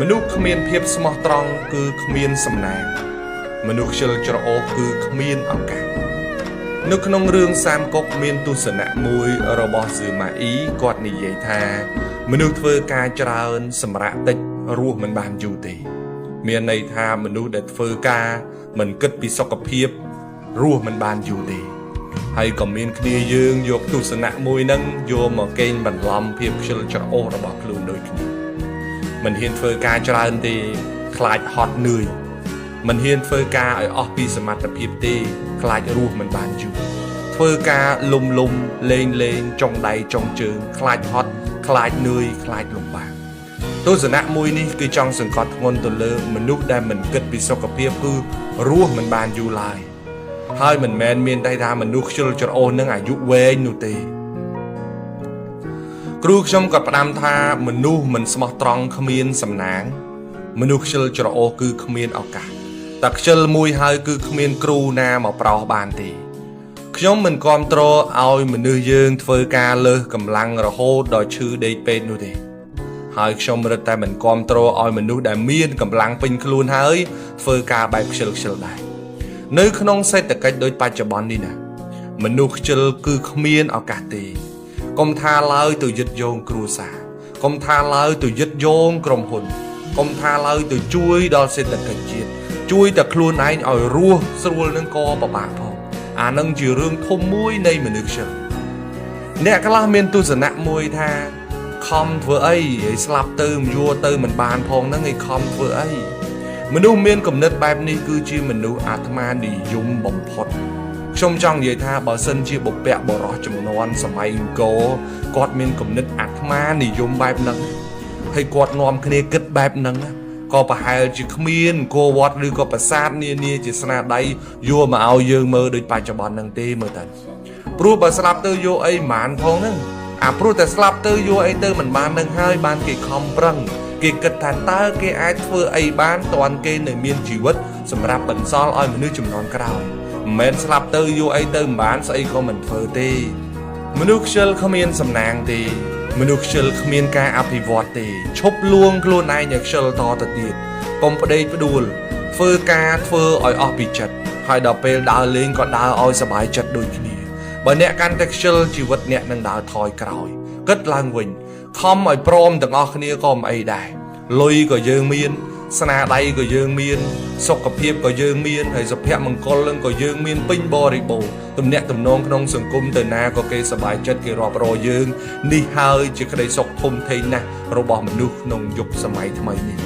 មនុស្សគ្មានភាពស្មោះត្រង់គឺគ្មានសំណាងមនុស្សខ្ជិលច្រអូសគឺគ្មានឱកាសនៅក្នុងរឿងសាមកុកមានទស្សនៈមួយរបស់សឺម៉ាអ៊ីគាត់និយាយថាមនុស្សធ្វើការច្រើនសម្រាប់តិចរស់មិនបានយូរទេមានន័យថាមនុស្សដែលធ្វើការមិនគិតពីសុខភាពរស់មិនបានយូរទេហើយក៏មានគ្នាយើងយកទស្សនៈមួយហ្នឹងយកមកកេងបន្លំភាពខ្ជិលច្រអូសរបស់ខ្លួនដូចគ្នាមិនហ៊ានធ្វើការច្រើនទេខ្លាចហត់នឿយមិនហ៊ានធ្វើការឲ្យអស់ពីសមត្ថភាពទេខ្លាចរស់មិនបានយូរធ្វើការលំលេងចុងដៃចុងជើងខ្លាចហត់ខ្លាចនឿយខ្លាចលំបាកទស្សនៈមួយនេះគឺចង់សង្កត់ធ្ងន់ទៅលើមនុស្សដែលមិនគិតពីសុខភាពគឺរស់មិនបានយូរឡើយហើយមិនមែនមានតែថាមនុស្សខ្ជិលច្រអូសនឹងអាយុវែងនោះទេគ្រូខ្ញុំក៏ផ្ដាំថាមនុស្សមិនស្មោះត្រង់គ្មានសំណាងមនុស្សខ្ជិលច្រអូសគឺគ្មានឱកាសតែខ្ជិលមួយហើយគឺគ្មានគ្រូណាមកប្រោសបានទេខ្ញុំមិនគាំទ្រឲ្យមនុស្សយើងធ្វើការលើសកម្លាំងរហូតដល់ឈឺដេកពេកនោះទេហើយខ្ញុំរឹតតែមិនគាំទ្រឲ្យមនុស្សដែលមានកម្លាំងពេញខ្លួនហើយធ្វើការបែបខ្ជិលដែរនៅក្នុងសេដ្ឋកិច្ចដូចបច្ចុប្បន្ននេះណាមនុស្សខ្ជិលគឺគ្មានឱកាសទេកុំថាឡើយទៅយឹតយោងគ្រួសារកុំថាឡើយទៅយឹតយោងក្រុមហ៊ុនកុំថាឡើយទៅជួយដល់សេដ្ឋកិច្ចជាតិជួយតែខ្លួនឯងឲ្យរស់ស្រួលនឹងក៏ពិបាកផងអានឹងជារឿងធំមួយនៃមនុស្សខ្ជិលអ្នកខ្លះមានទស្សនៈមួយថាខំធ្វើអីឲ្យស្លាប់ទៅមិនយួរទៅមិនបានផងហ្នឹងឯងខំធ្វើអីមនុស្សមានគំនិតបែបនេះគឺជាមនុស្សអាត្មានិយមបំផុតខ្ញុំចង់និយាយថាបើសិនជាបុព្វបុរសចំនួនសម័យអង្គរគាត់មានគំនិតអាត្មានិយមបែបហ្នឹងហើយគាត់នាំគ្នាគិតបែបហ្នឹងក៏ប្រហែលជាគ្មានអង្គរវត្តឬក៏ប្រាសាទនានាជាស្នាដៃយកមកឲ្យយើងមើលដូចបច្ចុប្បន្នហ្នឹងទេមើលទៅព្រោះបើស្លាប់ទៅយកអីមិនបានផងហ្នឹងអាព្រោះតែស្លាប់ទៅយកអីទៅមិនបាននឹងហើយបានគេខំប្រឹងគេគិតថាតើគេអាចធ្វើអីបានតាន់គេនៅមានជីវិតសម្រាប់បន្សល់ឲ្យមនុស្សជំនាន់ក្រោយមិនមែនស្លាប់ទៅយកអីទៅមិនបានស្អីក៏មិនធ្វើទេមនុស្សខ្ជិលគ្មានសំណាងទេមនុស្សខ្ជិលគ្មានការអភិវឌ្ឍទេឈប់លួងខ្លួនឯងឲ្យខ្ជិលតទៅទៀតកុំផ្ដេកផ្ដួលធ្វើការធ្វើឲ្យអស់ពីចិត្តហើយដល់ពេលដើរលេងក៏ដើរឲ្យសប្បាយចិត្តដូចគ្នាបើអ្នកកាន់តែខ្ជិលជីវិតអ្នកនឹងដើរថយក្រោយគិតឡើងវិញខំឲ្យព្រមទាំងអស់គ្នាក៏មិនអីដែរលុយក៏យើងមានស្នាដៃក៏យើងមានសុខភាពក៏យើងមានហើយសុភមង្គលនឹងក៏យើងមានពេញបរិបូរណ៍ទំនាក់ទំនងក្នុងសង្គមទៅណាក៏គេសប្បាយចិត្តគេរាប់រយយើងនេះហើយជាក្តីសុខធំធេងណាស់របស់មនុស្សក្នុងយុគសម័យថ្មីនេះ